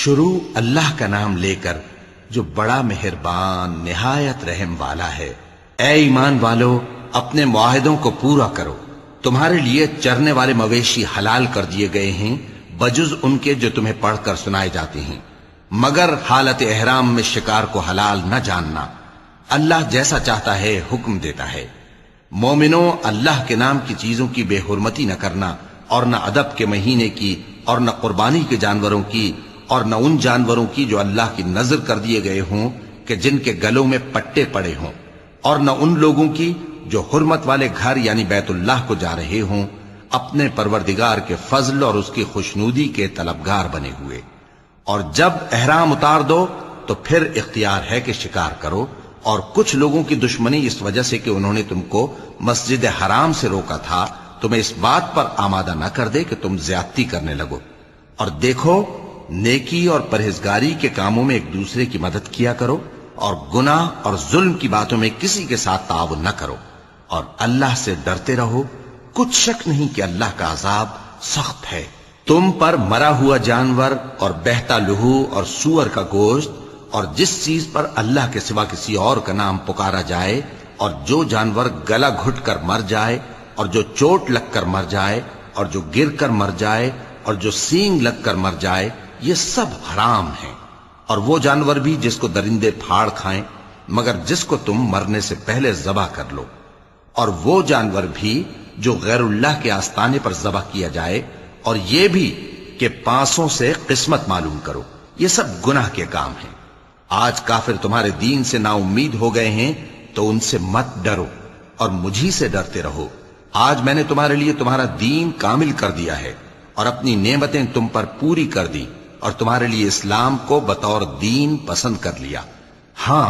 شروع اللہ کا نام لے کر جو بڑا مہربان نہایت رحم والا ہے۔ اے ایمان والو، اپنے معاہدوں کو پورا کرو۔ تمہارے لیے چرنے والے مویشی حلال کر دیے گئے ہیں بجز ان کے جو تمہیں پڑھ کر سنائے جاتے ہیں، مگر حالت احرام میں شکار کو حلال نہ جاننا۔ اللہ جیسا چاہتا ہے حکم دیتا ہے۔ مومنوں، اللہ کے نام کی چیزوں کی بے حرمتی نہ کرنا، اور نہ ادب کے مہینے کی، اور نہ قربانی کے جانوروں کی، اور نہ ان جانوروں کی جو اللہ کی نذر کر دیے گئے ہوں کہ جن کے گلوں میں پٹے پڑے ہوں، اور نہ ان لوگوں کی جو حرمت والے گھر یعنی بیت اللہ کو جا رہے ہوں اپنے پروردگار کے فضل اور اس کی خوشنودی کے طلبگار بنے ہوئے۔ اور جب احرام اتار دو تو پھر اختیار ہے کہ شکار کرو، اور کچھ لوگوں کی دشمنی اس وجہ سے کہ انہوں نے تم کو مسجد حرام سے روکا تھا تمہیں اس بات پر آمادہ نہ کر دے کہ تم زیادتی کرنے لگو۔ اور دیکھو، نیکی اور پرہیزگاری کے کاموں میں ایک دوسرے کی مدد کیا کرو، اور گناہ اور ظلم کی باتوں میں کسی کے ساتھ تعاون نہ کرو، اور اللہ سے ڈرتے رہو۔ کچھ شک نہیں کہ اللہ کا عذاب سخت ہے۔ تم پر مرا ہوا جانور اور بہتا لہو اور سور کا گوشت اور جس چیز پر اللہ کے سوا کسی اور کا نام پکارا جائے، اور جو جانور گلا گھٹ کر مر جائے، اور جو چوٹ لگ کر مر جائے، اور جو گر کر مر جائے، اور جو سینگ لگ کر مر جائے، یہ سب حرام ہیں۔ اور وہ جانور بھی جس کو درندے پھاڑ کھائیں، مگر جس کو تم مرنے سے پہلے ذبح کر لو۔ اور وہ جانور بھی جو غیر اللہ کے آستانے پر ذبح کیا جائے، اور یہ بھی کہ پانسوں سے قسمت معلوم کرو۔ یہ سب گناہ کے کام ہیں۔ آج کافر تمہارے دین سے نا امید ہو گئے ہیں تو ان سے مت ڈرو اور مجھی سے ڈرتے رہو۔ آج میں نے تمہارے لیے تمہارا دین کامل کر دیا ہے اور اپنی نعمتیں تم پر پوری کر دی، اور تمہارے لیے اسلام کو بطور دین پسند کر لیا۔ ہاں،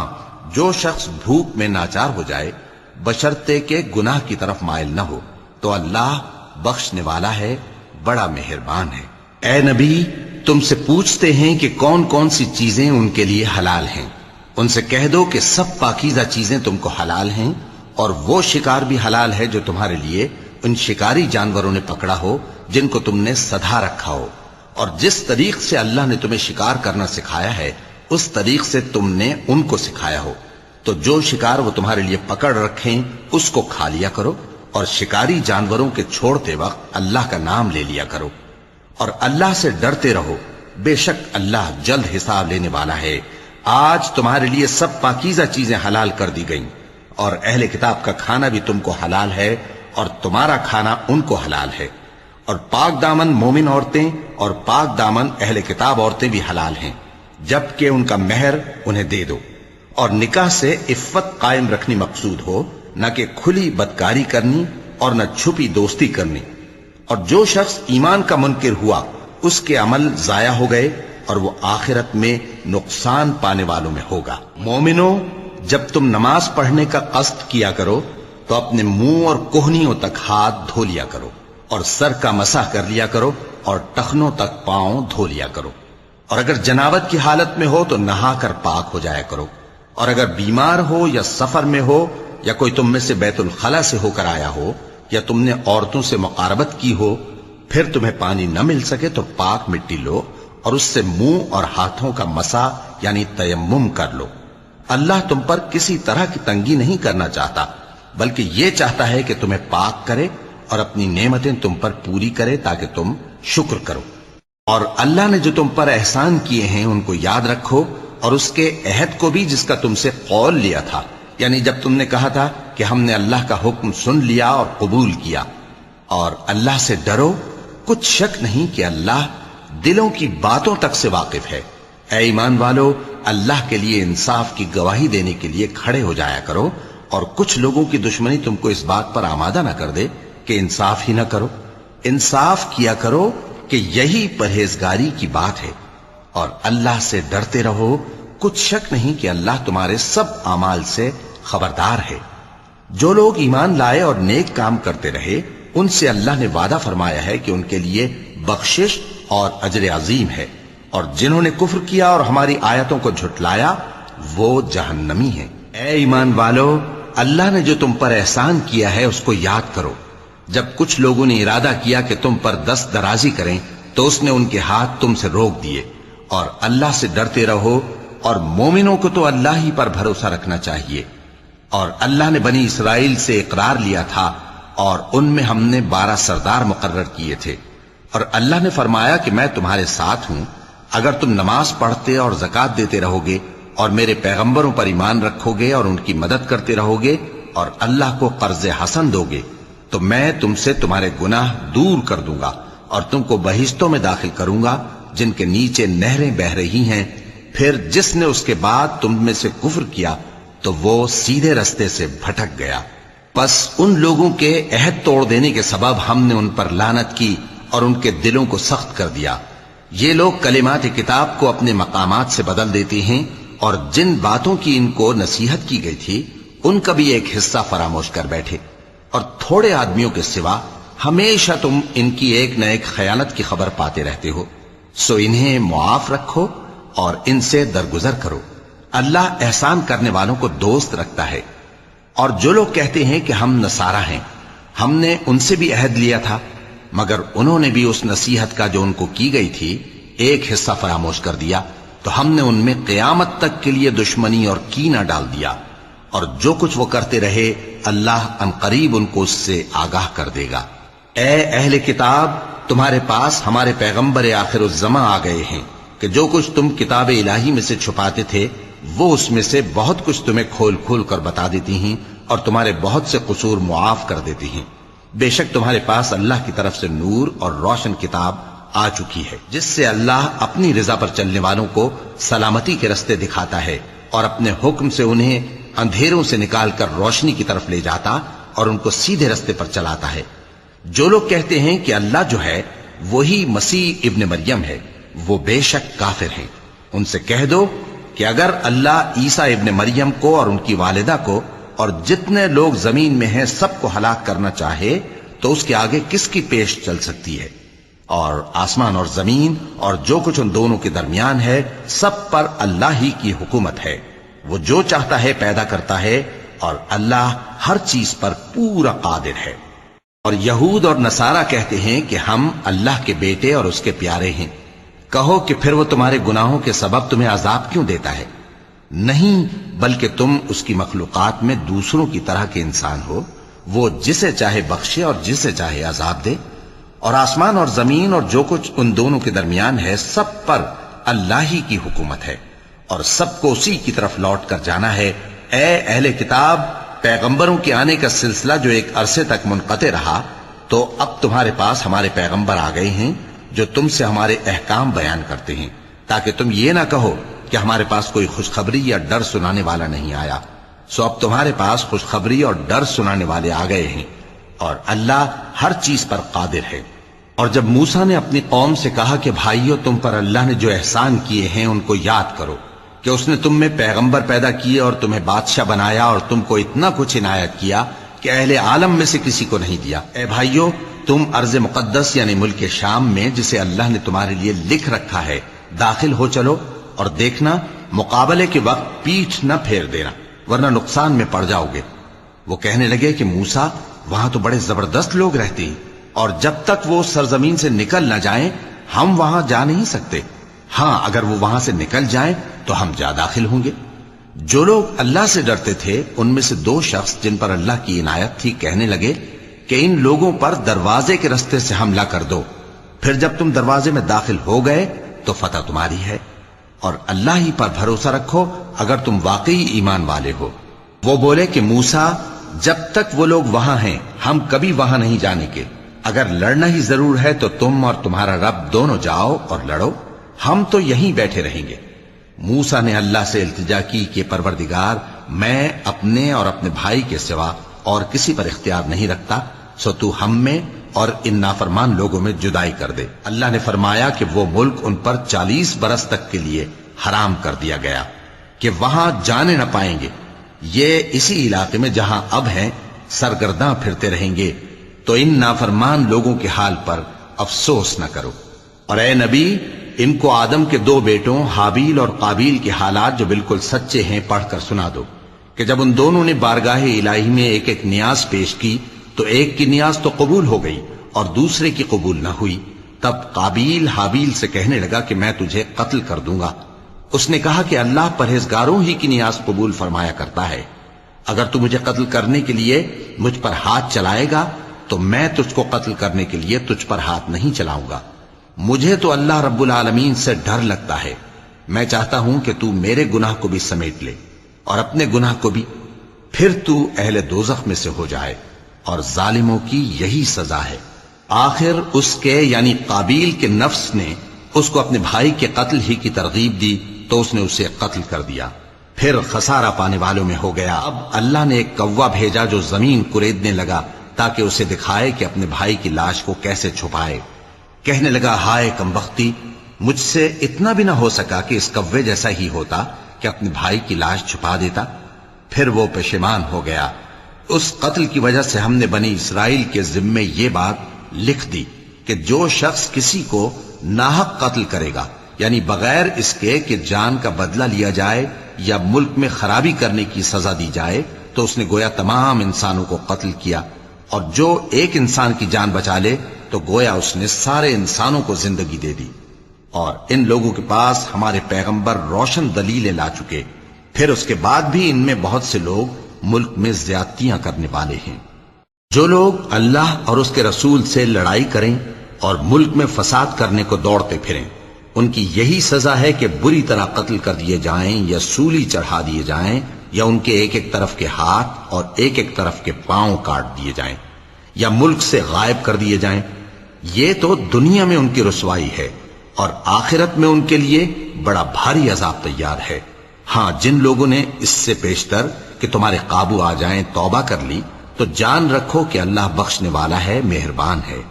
جو شخص بھوک میں ناچار ہو جائے بشرطے کہ گناہ کی طرف مائل نہ ہو تو اللہ بخشنے والا ہے، بڑا مہربان ہے۔ اے نبی، تم سے پوچھتے ہیں کہ کون کون سی چیزیں ان کے لیے حلال ہیں۔ ان سے کہہ دو کہ سب پاکیزہ چیزیں تم کو حلال ہیں، اور وہ شکار بھی حلال ہے جو تمہارے لیے ان شکاری جانوروں نے پکڑا ہو جن کو تم نے سدھا رکھا ہو، اور جس طریق سے اللہ نے تمہیں شکار کرنا سکھایا ہے اس طریق سے تم نے ان کو سکھایا ہو۔ تو جو شکار وہ تمہارے لیے پکڑ رکھیں اس کو کھا لیا کرو، اور شکاری جانوروں کے چھوڑتے وقت اللہ کا نام لے لیا کرو، اور اللہ سے ڈرتے رہو، بے شک اللہ جلد حساب لینے والا ہے۔ آج تمہارے لیے سب پاکیزہ چیزیں حلال کر دی گئیں، اور اہل کتاب کا کھانا بھی تم کو حلال ہے، اور تمہارا کھانا ان کو حلال ہے۔ اور پاک دامن مومن عورتیں اور پاک دامن اہل کتاب عورتیں بھی حلال ہیں، جبکہ ان کا مہر انہیں دے دو، اور نکاح سے عفت قائم رکھنی مقصود ہو، نہ کہ کھلی بدکاری کرنی اور نہ چھپی دوستی کرنی۔ اور جو شخص ایمان کا منکر ہوا اس کے عمل ضائع ہو گئے، اور وہ آخرت میں نقصان پانے والوں میں ہوگا۔ مومنوں، جب تم نماز پڑھنے کا قصد کیا کرو تو اپنے منہ اور کوہنیوں تک ہاتھ دھو لیا کرو، اور سر کا مسح کر لیا کرو، اور ٹخنوں تک پاؤں دھو لیا کرو۔ اور اگر جنابت کی حالت میں ہو تو نہا کر پاک ہو جایا کرو، اور اگر بیمار ہو یا سفر میں ہو، یا کوئی تم میں سے بیت الخلا سے ہو کر آیا ہو، یا تم نے عورتوں سے مقاربت کی ہو، پھر تمہیں پانی نہ مل سکے تو پاک مٹی لو اور اس سے منہ اور ہاتھوں کا مسح یعنی تیمم کر لو۔ اللہ تم پر کسی طرح کی تنگی نہیں کرنا چاہتا، بلکہ یہ چاہتا ہے کہ تمہیں پاک کرے اور اپنی نعمتیں تم پر پوری کرے تاکہ تم شکر کرو۔ اور اللہ نے جو تم پر احسان کیے ہیں ان کو یاد رکھو، اور اس کے عہد کو بھی جس کا تم سے قول لیا تھا، یعنی جب تم نے کہا تھا کہ ہم نے اللہ کا حکم سن لیا اور قبول کیا۔ اور اللہ سے ڈرو، کچھ شک نہیں کہ اللہ دلوں کی باتوں تک سے واقف ہے۔ اے ایمان والو، اللہ کے لیے انصاف کی گواہی دینے کے لیے کھڑے ہو جایا کرو، اور کچھ لوگوں کی دشمنی تم کو اس بات پر آمادہ نہ کر دے کہ انصاف ہی نہ کرو۔ انصاف کیا کرو کہ یہی پرہیزگاری کی بات ہے، اور اللہ سے ڈرتے رہو، کچھ شک نہیں کہ اللہ تمہارے سب اعمال سے خبردار ہے۔ جو لوگ ایمان لائے اور نیک کام کرتے رہے ان سے اللہ نے وعدہ فرمایا ہے کہ ان کے لیے بخشش اور اجر عظیم ہے، اور جنہوں نے کفر کیا اور ہماری آیتوں کو جھٹلایا وہ جہنمی ہیں۔ اے ایمان والو، اللہ نے جو تم پر احسان کیا ہے اس کو یاد کرو۔ جب کچھ لوگوں نے ارادہ کیا کہ تم پر دست درازی کریں تو اس نے ان کے ہاتھ تم سے روک دیے، اور اللہ سے ڈرتے رہو، اور مومنوں کو تو اللہ ہی پر بھروسہ رکھنا چاہیے۔ اور اللہ نے بنی اسرائیل سے اقرار لیا تھا، اور ان میں ہم نے 12 سردار مقرر کیے تھے، اور اللہ نے فرمایا کہ میں تمہارے ساتھ ہوں اگر تم نماز پڑھتے اور زکوٰۃ دیتے رہو گے اور میرے پیغمبروں پر ایمان رکھو گے اور ان کی مدد کرتے رہو گے اور اللہ کو قرض حسن دو گے، تو میں تم سے تمہارے گناہ دور کر دوں گا اور تم کو بہشتوں میں داخل کروں گا جن کے نیچے نہریں بہ رہی ہیں۔ پھر جس نے اس کے بعد تم میں سے کفر کیا تو وہ سیدھے رستے سے بھٹک گیا۔ پس ان لوگوں کے عہد توڑ دینے کے سبب ہم نے ان پر لعنت کی اور ان کے دلوں کو سخت کر دیا۔ یہ لوگ کلمات کتاب کو اپنے مقامات سے بدل دیتے ہیں، اور جن باتوں کی ان کو نصیحت کی گئی تھی ان کا بھی ایک حصہ فراموش کر بیٹھے، اور تھوڑے آدمیوں کے سوا ہمیشہ تم ان کی ایک نہ ایک خیانت کی خبر پاتے رہتے ہو، سو انہیں معاف رکھو اور ان سے درگزر کرو۔ اللہ احسان کرنے والوں کو دوست رکھتا ہے۔ اور جو لوگ کہتے ہیں کہ ہم نصارہ ہیں، ہم نے ان سے بھی عہد لیا تھا، مگر انہوں نے بھی اس نصیحت کا جو ان کو کی گئی تھی ایک حصہ فراموش کر دیا، تو ہم نے ان میں قیامت تک کے لیے دشمنی اور کینہ ڈال دیا، اور جو کچھ وہ کرتے رہے اللہ عنقریب ان کو اس سے آگاہ کر دے گا۔ اے اہل کتاب، تمہارے پاس ہمارے پیغمبر آخر الزماں آ گئے ہیں کہ جو کچھ تم کتاب الہی میں سے چھپاتے تھے وہ اس میں سے بہت کچھ تمہیں کھول کھول کر بتا دیتی ہیں اور تمہارے بہت سے قصور معاف کر دیتی ہیں۔ بے شک تمہارے پاس اللہ کی طرف سے نور اور روشن کتاب آ چکی ہے، جس سے اللہ اپنی رضا پر چلنے والوں کو سلامتی کے رستے دکھاتا ہے اور اپنے حکم سے انہیں اندھیروں سے نکال کر روشنی کی طرف لے جاتا اور ان کو سیدھے رستے پر چلاتا ہے۔ جو لوگ کہتے ہیں کہ اللہ جو ہے وہی مسیح ابن مریم ہے، وہ بے شک کافر ہیں۔ ان سے کہہ دو کہ اگر اللہ عیسیٰ ابن مریم کو اور ان کی والدہ کو اور جتنے لوگ زمین میں ہیں سب کو ہلاک کرنا چاہے تو اس کے آگے کس کی پیش چل سکتی ہے؟ اور آسمان اور زمین اور جو کچھ ان دونوں کے درمیان ہے سب پر اللہ ہی کی حکومت ہے۔ وہ جو چاہتا ہے پیدا کرتا ہے، اور اللہ ہر چیز پر پورا قادر ہے۔ اور یہود اور نصارہ کہتے ہیں کہ ہم اللہ کے بیٹے اور اس کے پیارے ہیں۔ کہو کہ پھر وہ تمہارے گناہوں کے سبب تمہیں عذاب کیوں دیتا ہے؟ نہیں، بلکہ تم اس کی مخلوقات میں دوسروں کی طرح کے انسان ہو، وہ جسے چاہے بخشے اور جسے چاہے عذاب دے۔ اور آسمان اور زمین اور جو کچھ ان دونوں کے درمیان ہے سب پر اللہ ہی کی حکومت ہے، اور سب کو اسی کی طرف لوٹ کر جانا ہے۔ اے اہل کتاب، پیغمبروں کے آنے کا سلسلہ جو ایک عرصے تک منقطع رہا، تو اب تمہارے پاس ہمارے پیغمبر آ گئے ہیں جو تم سے ہمارے احکام بیان کرتے ہیں، تاکہ تم یہ نہ کہو کہ ہمارے پاس کوئی خوشخبری یا ڈر سنانے والا نہیں آیا۔ سو اب تمہارے پاس خوشخبری اور ڈر سنانے والے آ گئے ہیں، اور اللہ ہر چیز پر قادر ہے۔ اور جب موسیٰ نے اپنی قوم سے کہا کہ بھائیو، تم پر اللہ نے جو احسان کیے ہیں ان کو یاد کرو، کہ اس نے تم میں پیغمبر پیدا کیے اور تمہیں بادشاہ بنایا اور تم کو اتنا کچھ عنایت کیا کہ اہل عالم میں سے کسی کو نہیں دیا۔ اے بھائیو، تم ارض مقدس یعنی ملک شام میں جسے اللہ نے تمہارے لیے لکھ رکھا ہے داخل ہو چلو، اور دیکھنا مقابلے کے وقت پیٹھ نہ پھیر دینا ورنہ نقصان میں پڑ جاؤ گے۔ وہ کہنے لگے کہ موسیٰ، وہاں تو بڑے زبردست لوگ رہتے ہیں، اور جب تک وہ سرزمین سے نکل نہ جائیں ہم وہاں جا نہیں سکتے۔ ہاں، اگر وہ وہاں سے نکل جائیں تو ہم جا داخل ہوں گے۔ جو لوگ اللہ سے ڈرتے تھے ان میں سے 2 شخص جن پر اللہ کی عنایت تھی کہنے لگے کہ ان لوگوں پر دروازے کے رستے سے حملہ کر دو، پھر جب تم دروازے میں داخل ہو گئے تو فتح تمہاری ہے، اور اللہ ہی پر بھروسہ رکھو اگر تم واقعی ایمان والے ہو۔ وہ بولے کہ موسیٰ، جب تک وہ لوگ وہاں ہیں ہم کبھی وہاں نہیں جانے کے، اگر لڑنا ہی ضرور ہے تو تم اور تمہارا رب دونوں جاؤ اور لڑو، ہم تو یہیں بیٹھے رہیں گے۔ موسیٰ نے اللہ سے التجا کی کہ پروردگار، میں اپنے اور اپنے بھائی کے سوا اور کسی پر اختیار نہیں رکھتا، سو تو ہم میں اور ان نافرمان لوگوں میں جدائی کر دے۔ اللہ نے فرمایا کہ وہ ملک ان پر 40 برس تک کے لیے حرام کر دیا گیا کہ وہاں جانے نہ پائیں گے۔ یہ اسی علاقے میں جہاں اب ہیں سرگرداں پھرتے رہیں گے، تو ان نافرمان لوگوں کے حال پر افسوس نہ کرو۔ اور اے نبی، ان کو آدم کے 2 بیٹوں حابیل اور قابیل کے حالات جو بالکل سچے ہیں پڑھ کر سنا دو، کہ جب ان دونوں نے بارگاہ الہی میں ایک ایک نیاز پیش کی تو ایک کی نیاز تو قبول ہو گئی اور دوسرے کی قبول نہ ہوئی، تب قابیل حابیل سے کہنے لگا کہ میں تجھے قتل کر دوں گا۔ اس نے کہا کہ اللہ پرہیزگاروں ہی کی نیاز قبول فرمایا کرتا ہے، اگر تو مجھے قتل کرنے کے لیے مجھ پر ہاتھ چلائے گا تو میں تجھ کو قتل کرنے کے لیے تجھ پر ہاتھ نہیں چلاؤں گا۔ مجھے تو اللہ رب العالمین سے ڈر لگتا ہے، میں چاہتا ہوں کہ تو میرے گناہ کو بھی سمیٹ لے اور اپنے گناہ کو بھی، پھر تو اہل دوزخ میں سے ہو جائے، اور ظالموں کی یہی سزا ہے۔ آخر اس کے یعنی قابیل کے نفس نے اس کو اپنے بھائی کے قتل ہی کی ترغیب دی تو اس نے اسے قتل کر دیا، پھر خسارہ پانے والوں میں ہو گیا۔ اب اللہ نے ایک کوا بھیجا جو زمین کریدنے لگا تاکہ اسے دکھائے کہ اپنے بھائی کی لاش کو کیسے چھپائے۔ کہنے لگا، ہائے کمبختی، مجھ سے اتنا بھی نہ ہو سکا کہ اس کوے جیسا ہی ہوتا کہ اپنے بھائی کی لاش چھپا دیتا۔ پھر وہ پشیمان ہو گیا۔ اس قتل کی وجہ سے ہم نے بنی اسرائیل کے ذمے یہ بات لکھ دی کہ جو شخص کسی کو ناحق قتل کرے گا، یعنی بغیر اس کے کہ جان کا بدلہ لیا جائے یا ملک میں خرابی کرنے کی سزا دی جائے، تو اس نے گویا تمام انسانوں کو قتل کیا، اور جو ایک انسان کی جان بچا لے تو گویا اس نے سارے انسانوں کو زندگی دے دی۔ اور ان لوگوں کے پاس ہمارے پیغمبر روشن دلیلیں لا چکے، پھر اس کے بعد بھی ان میں بہت سے لوگ ملک میں زیادتیاں کرنے والے ہیں۔ جو لوگ اللہ اور اس کے رسول سے لڑائی کریں اور ملک میں فساد کرنے کو دوڑتے پھریں، ان کی یہی سزا ہے کہ بری طرح قتل کر دیے جائیں یا سولی چڑھا دیے جائیں، یا ان کے ایک ایک طرف کے ہاتھ اور ایک ایک طرف کے پاؤں کاٹ دیے جائیں، یا ملک سے غائب کر دیے جائیں۔ یہ تو دنیا میں ان کی رسوائی ہے، اور آخرت میں ان کے لیے بڑا بھاری عذاب تیار ہے۔ ہاں، جن لوگوں نے اس سے پیشتر کہ تمہارے قابو آ جائیں توبہ کر لی تو جان رکھو کہ اللہ بخشنے والا ہے، مہربان ہے۔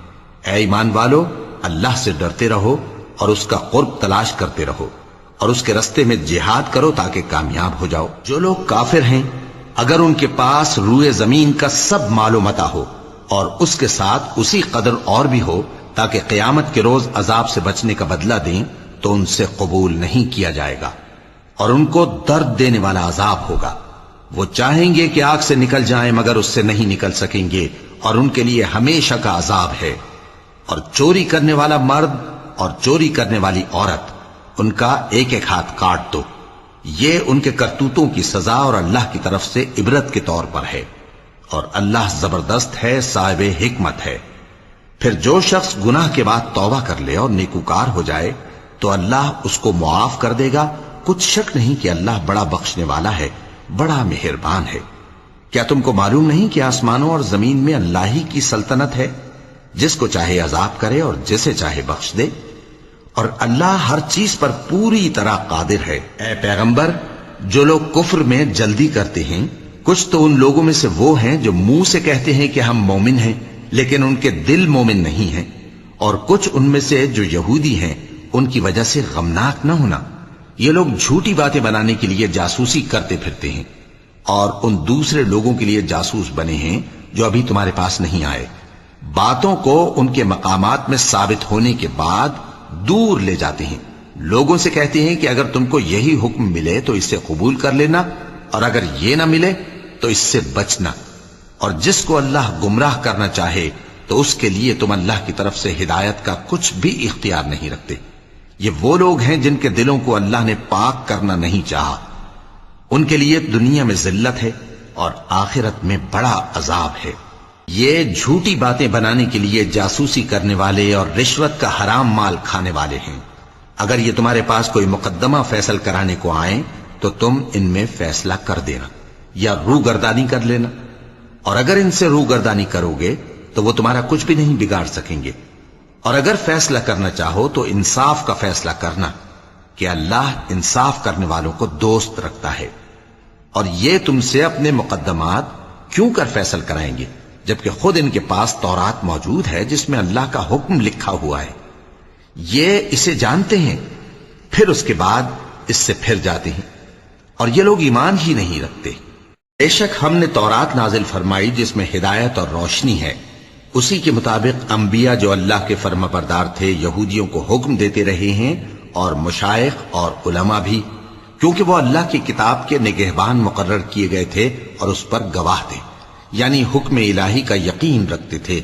اے ایمان والو، اللہ سے ڈرتے رہو اور اس کا قرب تلاش کرتے رہو، اور اس کے رستے میں جہاد کرو تاکہ کامیاب ہو جاؤ۔ جو لوگ کافر ہیں، اگر ان کے پاس روئے زمین کا سب مال و متاع ہو اور اس کے ساتھ اسی قدر اور بھی ہو تاکہ قیامت کے روز عذاب سے بچنے کا بدلہ دیں، تو ان سے قبول نہیں کیا جائے گا، اور ان کو درد دینے والا عذاب ہوگا۔ وہ چاہیں گے کہ آگ سے نکل جائیں مگر اس سے نہیں نکل سکیں گے، اور ان کے لیے ہمیشہ کا عذاب ہے۔ اور چوری کرنے والا مرد اور چوری کرنے والی عورت، ان کا ایک ایک ہاتھ کاٹ دو، یہ ان کے کرتوتوں کی سزا اور اللہ کی طرف سے عبرت کے طور پر ہے، اور اللہ زبردست ہے، صاحب حکمت ہے۔ پھر جو شخص گناہ کے بعد توبہ کر لے اور نیکوکار ہو جائے تو اللہ اس کو معاف کر دے گا۔ کچھ شک نہیں کہ اللہ بڑا بخشنے والا ہے، بڑا مہربان ہے۔ کیا تم کو معلوم نہیں کہ آسمانوں اور زمین میں اللہ ہی کی سلطنت ہے، جس کو چاہے عذاب کرے اور جسے چاہے بخش دے، اور اللہ ہر چیز پر پوری طرح قادر ہے۔ اے پیغمبر، جو لوگ کفر میں جلدی کرتے ہیں، کچھ تو ان لوگوں میں سے وہ ہیں جو منہ سے کہتے ہیں کہ ہم مومن ہیں لیکن ان کے دل مومن نہیں ہیں، اور کچھ ان میں سے جو یہودی ہیں، ان کی وجہ سے غمناک نہ ہونا۔ یہ لوگ جھوٹی باتیں بنانے کے لیے جاسوسی کرتے پھرتے ہیں، اور ان دوسرے لوگوں کے لیے جاسوس بنے ہیں جو ابھی تمہارے پاس نہیں آئے، باتوں کو ان کے مقامات میں ثابت ہونے کے بعد دور لے جاتے ہیں۔ لوگوں سے کہتے ہیں کہ اگر تم کو یہی حکم ملے تو اسے قبول کر لینا، اور اگر یہ نہ ملے تو اس سے بچنا، اور جس کو اللہ گمراہ کرنا چاہے تو اس کے لیے تم اللہ کی طرف سے ہدایت کا کچھ بھی اختیار نہیں رکھتے۔ یہ وہ لوگ ہیں جن کے دلوں کو اللہ نے پاک کرنا نہیں چاہا، ان کے لیے دنیا میں ذلت ہے اور آخرت میں بڑا عذاب ہے۔ یہ جھوٹی باتیں بنانے کے لیے جاسوسی کرنے والے اور رشوت کا حرام مال کھانے والے ہیں۔ اگر یہ تمہارے پاس کوئی مقدمہ فیصل کرانے کو آئیں تو تم ان میں فیصلہ کر دینا یا روگردانی کر لینا، اور اگر ان سے روگردانی کرو گے تو وہ تمہارا کچھ بھی نہیں بگاڑ سکیں گے۔ اور اگر فیصلہ کرنا چاہو تو انصاف کا فیصلہ کرنا، کہ اللہ انصاف کرنے والوں کو دوست رکھتا ہے۔ اور یہ تم سے اپنے مقدمات کیوں کر فیصل کرائیں گے جبکہ خود ان کے پاس تورات موجود ہے جس میں اللہ کا حکم لکھا ہوا ہے۔ یہ اسے جانتے ہیں، پھر اس کے بعد اس سے پھر جاتے ہیں، اور یہ لوگ ایمان ہی نہیں رکھتے۔ بے شک ہم نے تورات نازل فرمائی جس میں ہدایت اور روشنی ہے، اسی کے مطابق انبیاء جو اللہ کے فرما بردار تھے یہودیوں کو حکم دیتے رہے ہیں، اور مشائخ اور علماء بھی، کیونکہ وہ اللہ کی کتاب کے نگہبان مقرر کیے گئے تھے اور اس پر گواہ تھے، یعنی حکم الہی کا یقین رکھتے تھے۔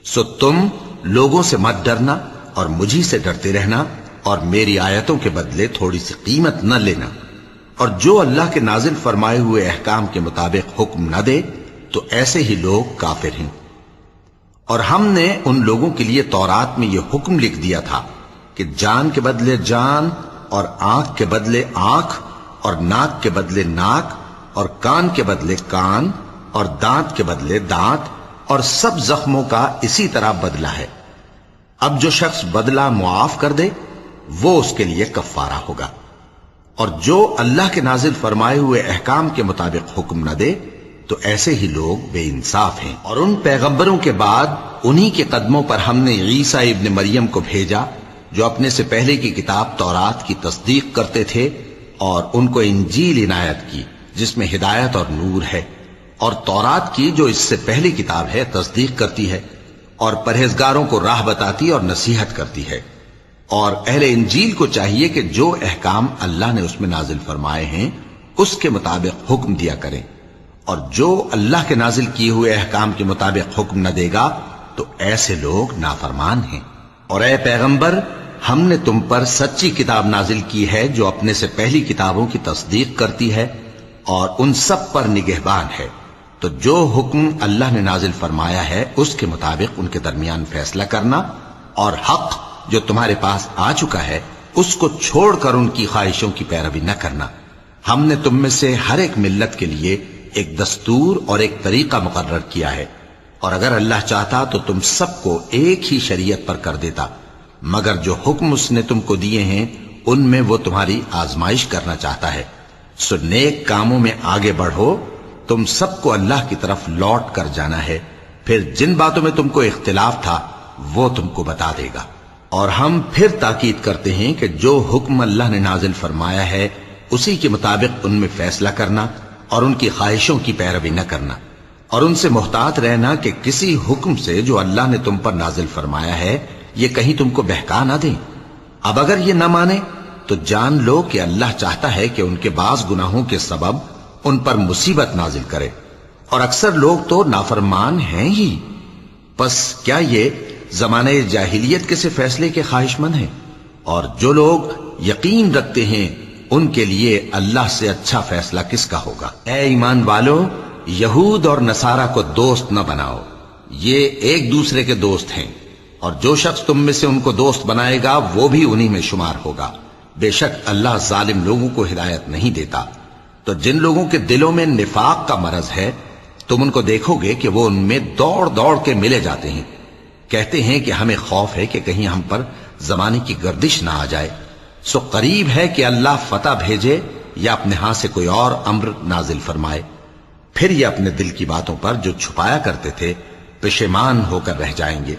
سو تم لوگوں سے مت ڈرنا اور مجھی سے ڈرتے رہنا اور میری آیتوں کے بدلے تھوڑی سی قیمت نہ لینا، اور جو اللہ کے نازل فرمائے ہوئے احکام کے مطابق حکم نہ دے تو ایسے ہی لوگ کافر ہیں۔ اور ہم نے ان لوگوں کے لیے تورات میں یہ حکم لکھ دیا تھا کہ جان کے بدلے جان، اور آنکھ کے بدلے آنکھ، اور ناک کے بدلے ناک، اور کان کے بدلے کان، اور دانت کے بدلے دانت، اور سب زخموں کا اسی طرح بدلہ ہے۔ اب جو شخص بدلہ معاف کر دے وہ اس کے لیے کفارہ ہوگا، اور جو اللہ کے نازل فرمائے ہوئے احکام کے مطابق حکم نہ دے تو ایسے ہی لوگ بے انصاف ہیں۔ اور ان پیغمبروں کے بعد انہی کے قدموں پر ہم نے عیسیٰ ابن مریم کو بھیجا جو اپنے سے پہلے کی کتاب تورات کی تصدیق کرتے تھے، اور ان کو انجیل عنایت کی جس میں ہدایت اور نور ہے، اور تورات کی جو اس سے پہلی کتاب ہے تصدیق کرتی ہے، اور پرہیزگاروں کو راہ بتاتی اور نصیحت کرتی ہے۔ اور اہل انجیل کو چاہیے کہ جو احکام اللہ نے اس میں نازل فرمائے ہیں اس کے مطابق حکم دیا کریں، اور جو اللہ کے نازل کیے ہوئے احکام کے مطابق حکم نہ دے گا تو ایسے لوگ نافرمان ہیں۔ اور اے پیغمبر، ہم نے تم پر سچی کتاب نازل کی ہے جو اپنے سے پہلی کتابوں کی تصدیق کرتی ہے اور ان سب پر نگہبان ہے، تو جو حکم اللہ نے نازل فرمایا ہے اس کے مطابق ان کے درمیان فیصلہ کرنا، اور حق جو تمہارے پاس آ چکا ہے اس کو چھوڑ کر ان کی خواہشوں کی پیروی نہ کرنا۔ ہم نے تم میں سے ہر ایک ملت کے لیے ایک دستور اور ایک طریقہ مقرر کیا ہے، اور اگر اللہ چاہتا تو تم سب کو ایک ہی شریعت پر کر دیتا، مگر جو حکم اس نے تم کو دیے ہیں ان میں وہ تمہاری آزمائش کرنا چاہتا ہے۔ سو نیک کاموں میں آگے بڑھو، تم سب کو اللہ کی طرف لوٹ کر جانا ہے، پھر جن باتوں میں تم کو اختلاف تھا وہ تم کو بتا دے گا۔ اور ہم پھر تاکید کرتے ہیں کہ جو حکم اللہ نے نازل فرمایا ہے اسی کے مطابق ان میں فیصلہ کرنا اور ان کی خواہشوں کی پیروی نہ کرنا، اور ان سے محتاط رہنا کہ کسی حکم سے جو اللہ نے تم پر نازل فرمایا ہے یہ کہیں تم کو بہکا نہ دیں۔ اب اگر یہ نہ مانے تو جان لو کہ اللہ چاہتا ہے کہ ان کے بعض گناہوں کے سبب ان پر مصیبت نازل کرے، اور اکثر لوگ تو نافرمان ہیں ہی۔ پس کیا یہ زمانہ جاہلیت کے سے فیصلے کے خواہش مند ہیں؟ اور جو لوگ یقین رکھتے ہیں ان کے لیے اللہ سے اچھا فیصلہ کس کا ہوگا؟ اے ایمان والو، یہود اور نصارہ کو دوست نہ بناؤ، یہ ایک دوسرے کے دوست ہیں، اور جو شخص تم میں سے ان کو دوست بنائے گا وہ بھی انہی میں شمار ہوگا۔ بے شک اللہ ظالم لوگوں کو ہدایت نہیں دیتا۔ تو جن لوگوں کے دلوں میں نفاق کا مرض ہے تم ان کو دیکھو گے کہ وہ ان میں دوڑ دوڑ کے ملے جاتے ہیں، کہتے ہیں کہ ہمیں خوف ہے کہ کہیں ہم پر زمانے کی گردش نہ آ جائے۔ سو قریب ہے کہ اللہ فتح بھیجے یا اپنے ہاں سے کوئی اور امر نازل فرمائے، پھر یہ اپنے دل کی باتوں پر جو چھپایا کرتے تھے پشیمان ہو کر رہ جائیں گے۔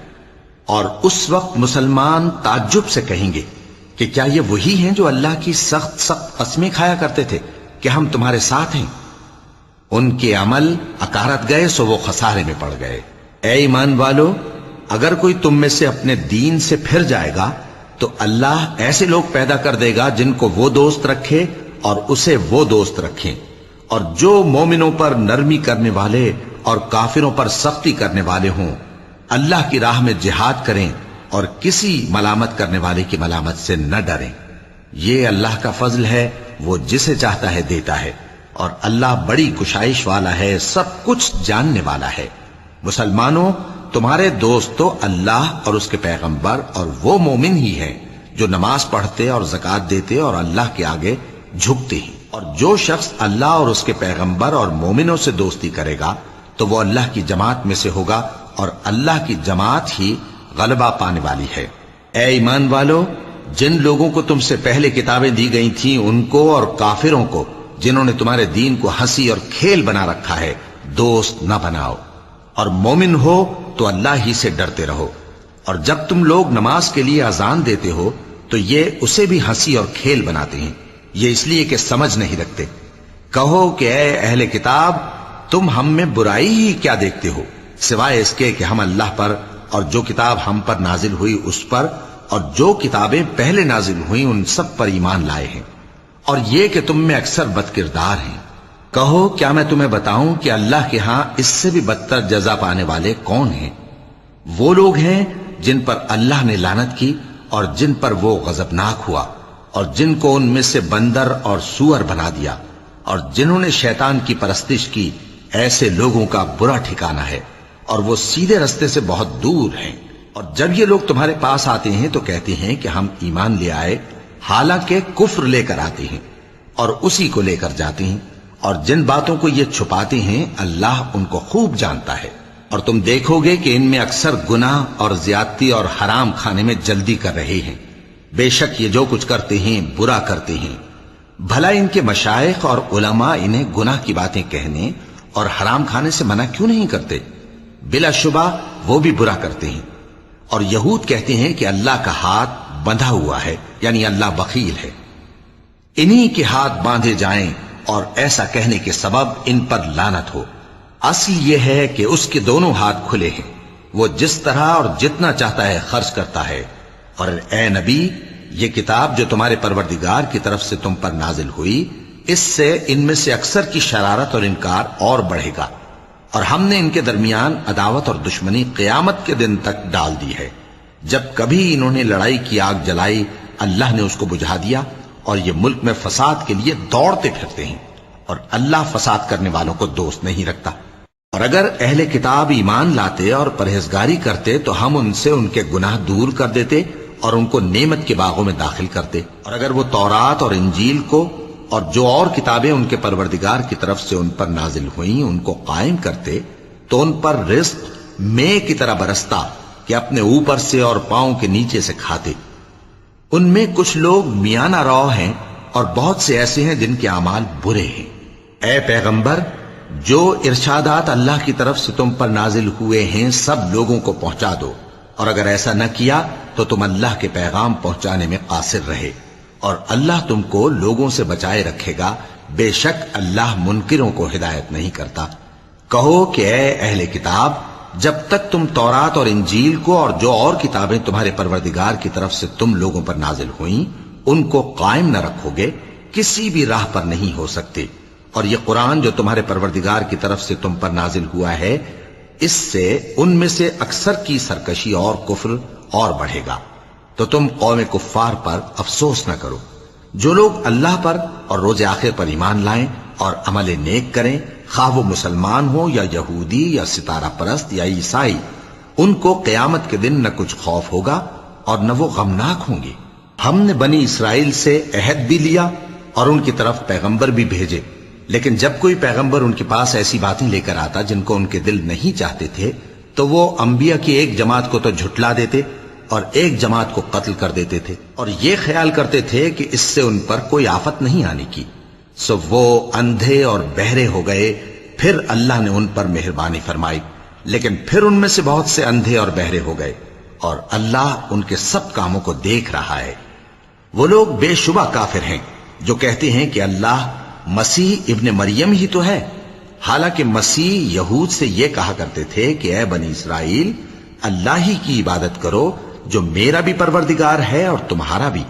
اور اس وقت مسلمان تعجب سے کہیں گے کہ کیا یہ وہی ہیں جو اللہ کی سخت سخت قسمیں کھایا کرتے تھے کہ ہم تمہارے ساتھ ہیں؟ ان کے عمل اکارت گئے سو وہ خسارے میں پڑ گئے۔ اے ایمان والو، اگر کوئی تم میں سے اپنے دین سے پھر جائے گا تو اللہ ایسے لوگ پیدا کر دے گا جن کو وہ دوست رکھے اور اسے وہ دوست رکھیں، اور جو مومنوں پر نرمی کرنے والے اور کافروں پر سختی کرنے والے ہوں، اللہ کی راہ میں جہاد کریں اور کسی ملامت کرنے والے کی ملامت سے نہ ڈریں۔ یہ اللہ کا فضل ہے، وہ جسے چاہتا ہے دیتا ہے، اور اللہ بڑی کشائش والا ہے، سب کچھ جاننے والا ہے۔ مسلمانوں، تمہارے دوست تو اللہ اور اس کے پیغمبر اور وہ مومن ہی ہیں جو نماز پڑھتے اور زکوٰۃ دیتے اور اللہ کے آگے جھکتے ہیں۔ اور جو شخص اللہ اور اس کے پیغمبر اور مومنوں سے دوستی کرے گا تو وہ اللہ کی جماعت میں سے ہوگا، اور اللہ کی جماعت ہی غلبہ پانے والی ہے۔ اے ایمان والو، جن لوگوں کو تم سے پہلے کتابیں دی گئی تھیں ان کو اور کافروں کو جنہوں نے تمہارے دین کو ہنسی اور کھیل بنا رکھا ہے دوست نہ بناؤ، اور مومن ہو تو اللہ ہی سے ڈرتے رہو۔ اور جب تم لوگ نماز کے لیے اذان دیتے ہو تو یہ اسے بھی ہنسی اور کھیل بناتے ہیں، یہ اس لیے کہ سمجھ نہیں رکھتے۔ کہو کہ اے اہل کتاب، تم ہم میں برائی ہی کیا دیکھتے ہو سوائے اس کے کہ ہم اللہ پر اور جو کتاب ہم پر نازل ہوئی اس پر اور جو کتابیں پہلے نازل ہوئیں ان سب پر ایمان لائے ہیں، اور یہ کہ تم میں اکثر بد کردار ہیں۔ کہو کیا میں تمہیں بتاؤں کہ اللہ کے ہاں اس سے بھی بدتر جزا پانے والے کون ہیں؟ وہ لوگ ہیں جن پر اللہ نے لعنت کی اور جن پر وہ غضبناک ہوا، اور جن کو ان میں سے بندر اور سور بنا دیا، اور جنہوں نے شیطان کی پرستش کی، ایسے لوگوں کا برا ٹھکانہ ہے، اور وہ سیدھے رستے سے بہت دور ہیں۔ اور جب یہ لوگ تمہارے پاس آتے ہیں تو کہتے ہیں کہ ہم ایمان لے آئے، حالانکہ کفر لے کر آتے ہیں اور اسی کو لے کر جاتے ہیں، اور جن باتوں کو یہ چھپاتے ہیں اللہ ان کو خوب جانتا ہے۔ اور تم دیکھو گے کہ ان میں اکثر گناہ اور زیادتی اور حرام کھانے میں جلدی کر رہے ہیں، بے شک یہ جو کچھ کرتے ہیں برا کرتے ہیں۔ بھلا ان کے مشائخ اور علماء انہیں گناہ کی باتیں کہنے اور حرام کھانے سے منع کیوں نہیں کرتے؟ بلا شبہ وہ بھی برا کرتے ہیں۔ اور یہود کہتے ہیں کہ اللہ کا ہاتھ بندھا ہوا ہے، یعنی اللہ بخیل ہے، انہی کے ہاتھ باندھے جائیں، اور ایسا کہنے کے سبب ان پر لعنت ہو۔ اصل یہ ہے کہ اس کے دونوں ہاتھ کھلے ہیں، وہ جس طرح اور جتنا چاہتا ہے خرچ کرتا ہے۔ اور اے نبی، یہ کتاب جو تمہارے پروردگار کی طرف سے تم پر نازل ہوئی، اس سے ان میں سے اکثر کی شرارت اور انکار اور بڑھے گا، اور ہم نے ان کے درمیان عداوت اور دشمنی قیامت کے دن تک ڈال دی ہے۔ جب کبھی انہوں نے لڑائی کی آگ جلائی، اللہ نے اس کو بجھا دیا، اور یہ ملک میں فساد کے لیے دوڑتے پھرتے ہیں، اور اللہ فساد کرنے والوں کو دوست نہیں رکھتا۔ اور اگر اہل کتاب ایمان لاتے اور پرہیزگاری کرتے تو ہم ان سے ان کے گناہ دور کر دیتے اور ان کو نعمت کے باغوں میں داخل کرتے۔ اور اگر وہ تورات اور انجیل کو اور جو اور کتابیں ان کے پروردگار کی طرف سے ان پر نازل ہوئیں ان کو قائم کرتے تو ان پر رزق مے کی طرح برستا کہ اپنے اوپر سے اور پاؤں کے نیچے سے کھاتے۔ ان میں کچھ لوگ میانہ رو ہیں اور بہت سے ایسے ہیں جن کے اعمال برے ہیں۔ اے پیغمبر، جو ارشادات اللہ کی طرف سے تم پر نازل ہوئے ہیں سب لوگوں کو پہنچا دو، اور اگر ایسا نہ کیا تو تم اللہ کے پیغام پہنچانے میں قاصر رہے، اور اللہ تم کو لوگوں سے بچائے رکھے گا، بے شک اللہ منکروں کو ہدایت نہیں کرتا۔ کہو کہ اے اہل کتاب، جب تک تم تورات اور انجیل کو اور جو اور کتابیں تمہارے پروردگار کی طرف سے تم لوگوں پر نازل ہوئیں ان کو قائم نہ رکھو گے، کسی بھی راہ پر نہیں ہو سکتے۔ اور یہ قرآن جو تمہارے پروردگار کی طرف سے تم پر نازل ہوا ہے، اس سے ان میں سے اکثر کی سرکشی اور کفر اور بڑھے گا، تو تم قوم کفار پر افسوس نہ کرو۔ جو لوگ اللہ پر اور روز آخر پر ایمان لائیں اور عمل نیک کریں، خواہ وہ مسلمان ہو یا یہودی یا ستارہ پرست یا عیسائی، ان کو قیامت کے دن نہ کچھ خوف ہوگا اور نہ وہ غمناک ہوں گے۔ ہم نے بنی اسرائیل سے عہد بھی لیا اور ان کی طرف پیغمبر بھی بھیجے، لیکن جب کوئی پیغمبر ان کے پاس ایسی باتیں لے کر آتا جن کو ان کے دل نہیں چاہتے تھے تو وہ انبیاء کی ایک جماعت کو تو جھٹلا دیتے اور ایک جماعت کو قتل کر دیتے تھے، اور یہ خیال کرتے تھے کہ اس سے ان پر کوئی آفت نہیں آنے کی، سو وہ اندھے اور بہرے ہو گئے۔ پھر اللہ نے ان پر مہربانی فرمائی، لیکن پھر ان میں سے بہت سے اندھے اور بہرے ہو گئے، اور اللہ ان کے سب کاموں کو دیکھ رہا ہے۔ وہ لوگ بے شبہ کافر ہیں جو کہتے ہیں کہ اللہ مسیح ابن مریم ہی تو ہے، حالانکہ مسیح یہود سے یہ کہا کرتے تھے کہ اے بنی اسرائیل، اللہ ہی کی عبادت کرو جو میرا بھی پروردگار ہے اور تمہارا بھی،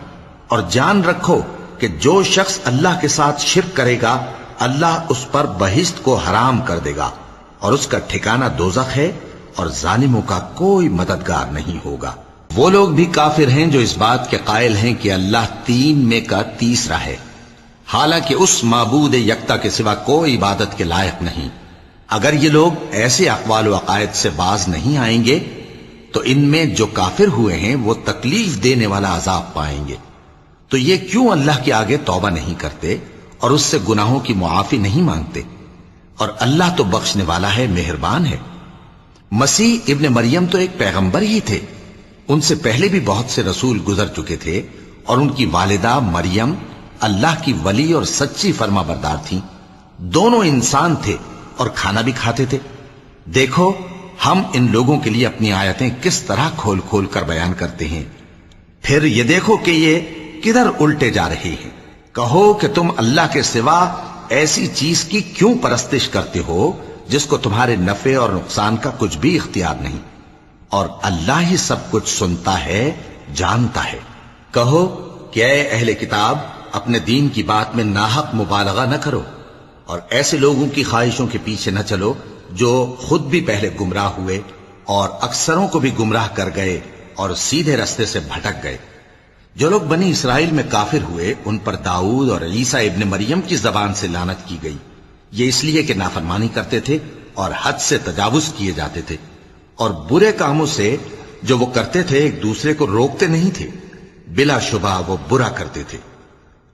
اور جان رکھو کہ جو شخص اللہ کے ساتھ شرک کرے گا اللہ اس پر بہشت کو حرام کر دے گا، اور اس کا ٹھکانہ دوزخ ہے، اور ظالموں کا کوئی مددگار نہیں ہوگا۔ وہ لوگ بھی کافر ہیں جو اس بات کے قائل ہیں کہ اللہ تین میں کا تیسرا ہے، حالانکہ اس معبود یکتا کے سوا کوئی عبادت کے لائق نہیں۔ اگر یہ لوگ ایسے اقوال و عقائد سے باز نہیں آئیں گے تو ان میں جو کافر ہوئے ہیں وہ تکلیف دینے والا عذاب پائیں گے۔ تو یہ کیوں اللہ کے آگے توبہ نہیں کرتے اور اس سے گناہوں کی معافی نہیں مانگتے؟ اور اللہ تو بخشنے والا ہے، مہربان ہے۔ مسیح ابن مریم تو ایک پیغمبر ہی تھے، ان سے پہلے بھی بہت سے رسول گزر چکے تھے، اور ان کی والدہ مریم اللہ کی ولی اور سچی فرما بردار تھیں۔ دونوں انسان تھے اور کھانا بھی کھاتے تھے۔ دیکھو ہم ان لوگوں کے لیے اپنی آیتیں کس طرح کھول کھول کر بیان کرتے ہیں، پھر یہ دیکھو کہ یہ کدھر الٹے جا رہے ہیں۔ کہو کہ تم اللہ کے سوا ایسی چیز کی کیوں پرستش کرتے ہو جس کو تمہارے نفع اور نقصان کا کچھ بھی اختیار نہیں، اور اللہ ہی سب کچھ سنتا ہے، جانتا ہے۔ کہو کہ اے اہل کتاب، اپنے دین کی بات میں ناحق مبالغہ نہ کرو، اور ایسے لوگوں کی خواہشوں کے پیچھے نہ چلو جو خود بھی پہلے گمراہ ہوئے اور اکثروں کو بھی گمراہ کر گئے اور سیدھے رستے سے بھٹک گئے۔ جو لوگ بنی اسرائیل میں کافر ہوئے ان پر داؤد اور عیسیٰ ابن مریم کی زبان سے لعنت کی گئی، یہ اس لیے کہ نافرمانی کرتے تھے اور حد سے تجاوز کیے جاتے تھے، اور برے کاموں سے جو وہ کرتے تھے ایک دوسرے کو روکتے نہیں تھے، بلا شبہ وہ برا کرتے تھے۔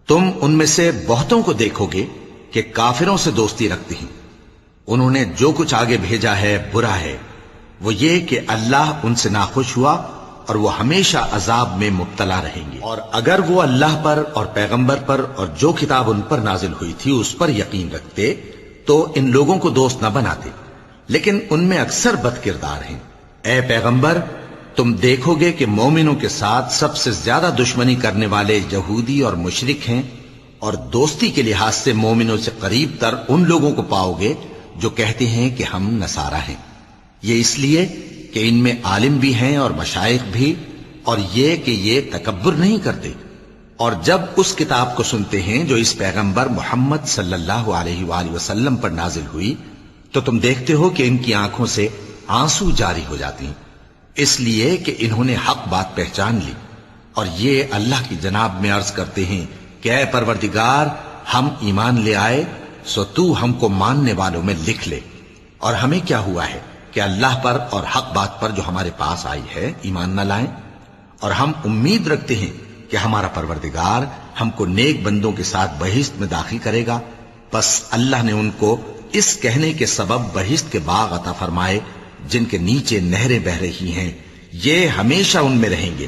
تم ان میں سے بہتوں کو دیکھو گے کہ کافروں سے دوستی رکھتے ہیں، انہوں نے جو کچھ آگے بھیجا ہے برا ہے، وہ یہ کہ اللہ ان سے ناخوش ہوا اور وہ ہمیشہ عذاب میں مبتلا رہیں گے۔ اور اگر وہ اللہ پر اور پیغمبر پر اور جو کتاب ان پر نازل ہوئی تھی اس پر یقین رکھتے تو ان لوگوں کو دوست نہ بناتے، لیکن ان میں اکثر بد کردار ہیں۔ اے پیغمبر، تم دیکھو گے کہ مومنوں کے ساتھ سب سے زیادہ دشمنی کرنے والے یہودی اور مشرک ہیں، اور دوستی کے لحاظ سے مومنوں سے قریب تر ان لوگوں کو پاؤ گے جو کہتے ہیں کہ ہم نصارہ ہیں، یہ اس لیے کہ ان میں عالم بھی ہیں اور مشائخ بھی، اور یہ کہ یہ تکبر نہیں کرتے۔ اور جب اس کتاب کو سنتے ہیں جو اس پیغمبر محمد صلی اللہ علیہ وآلہ وسلم پر نازل ہوئی تو تم دیکھتے ہو کہ ان کی آنکھوں سے آنسو جاری ہو جاتی ہیں، اس لیے کہ انہوں نے حق بات پہچان لی، اور یہ اللہ کی جناب میں عرض کرتے ہیں کہ اے پروردگار، ہم ایمان لے آئے سو تو ہم کو ماننے والوں میں لکھ لے۔ اور ہمیں کیا ہوا ہے کہ اللہ پر اور حق بات پر جو ہمارے پاس آئی ہے ایمان نہ لائیں، اور ہم امید رکھتے ہیں کہ ہمارا پروردگار ہم کو نیک بندوں کے ساتھ بہشت میں داخل کرے گا۔ پس اللہ نے ان کو اس کہنے کے سبب بہشت کے باغ عطا فرمائے جن کے نیچے نہریں بہ رہی ہیں، یہ ہمیشہ ان میں رہیں گے،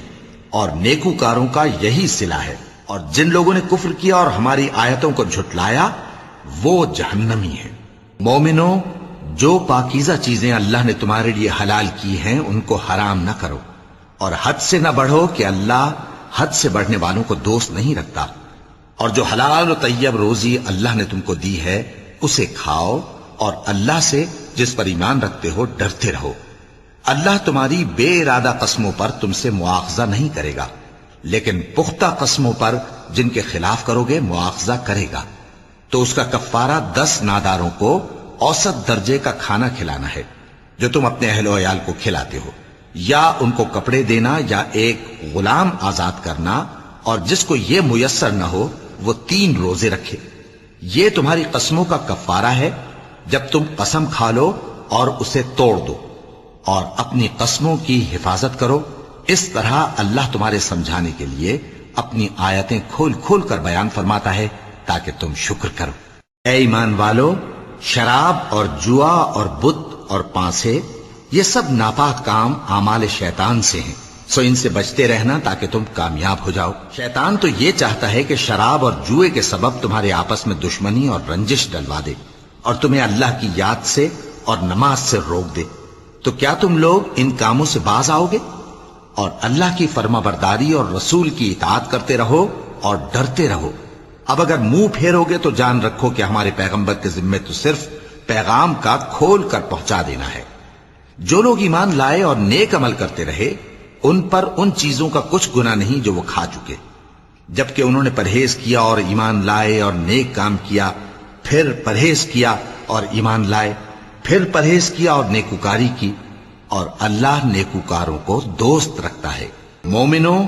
اور نیکوکاروں کا یہی صلہ ہے۔ اور جن لوگوں نے کفر کیا اور ہماری آیتوں کو جھٹلایا وہ جہنمی ہیں۔ مومنوں، جو پاکیزہ چیزیں اللہ نے تمہارے لیے حلال کی ہیں ان کو حرام نہ کرو، اور حد سے نہ بڑھو کہ اللہ حد سے بڑھنے والوں کو دوست نہیں رکھتا، اور جو حلال و طیب روزی اللہ نے تم کو دی ہے اسے کھاؤ، اور اللہ سے جس پر ایمان رکھتے ہو ڈرتے رہو۔ اللہ تمہاری بے ارادہ قسموں پر تم سے مواخذہ نہیں کرے گا، لیکن پختہ قسموں پر جن کے خلاف کرو گے مواخذہ کرے گا، تو اس کا کفارہ 10 ناداروں کو اوسط درجے کا کھانا کھلانا ہے جو تم اپنے اہل و عیال کو کھلاتے ہو، یا ان کو کپڑے دینا یا ایک غلام آزاد کرنا، اور جس کو یہ میسر نہ ہو وہ 3 روزے رکھے۔ یہ تمہاری قسموں کا کفارہ ہے جب تم قسم کھا لو اور اسے توڑ دو، اور اپنی قسموں کی حفاظت کرو۔ اس طرح اللہ تمہارے سمجھانے کے لیے اپنی آیتیں کھول کھول کر بیان فرماتا ہے تاکہ تم شکر کرو۔ اے ایمان والو، شراب اور جوا اور بت اور پانسے یہ سب ناپاک کام اعمال شیطان سے ہیں، سو ان سے بچتے رہنا تاکہ تم کامیاب ہو جاؤ۔ شیطان تو یہ چاہتا ہے کہ شراب اور جوئے کے سبب تمہارے آپس میں دشمنی اور رنجش ڈلوا دے، اور تمہیں اللہ کی یاد سے اور نماز سے روک دے۔ تو کیا تم لوگ ان کاموں سے باز آؤ گے؟ اور اللہ کی فرما برداری اور رسول کی اطاعت کرتے رہو اور ڈرتے رہو۔ اب اگر منہ پھیرو گے تو جان رکھو کہ ہمارے پیغمبر کے ذمے تو صرف پیغام کا کھول کر پہنچا دینا ہے۔ جو لوگ ایمان لائے اور نیک عمل کرتے رہے ان پر ان چیزوں کا کچھ گناہ نہیں جو وہ کھا چکے، جبکہ انہوں نے پرہیز کیا اور ایمان لائے اور نیک کام کیا، پھر پرہیز کیا اور ایمان لائے، پھر پرہیز کیا اور نیکوکاری کی، اور اللہ نیکوکاروں کو دوست رکھتا ہے۔ مومنوں،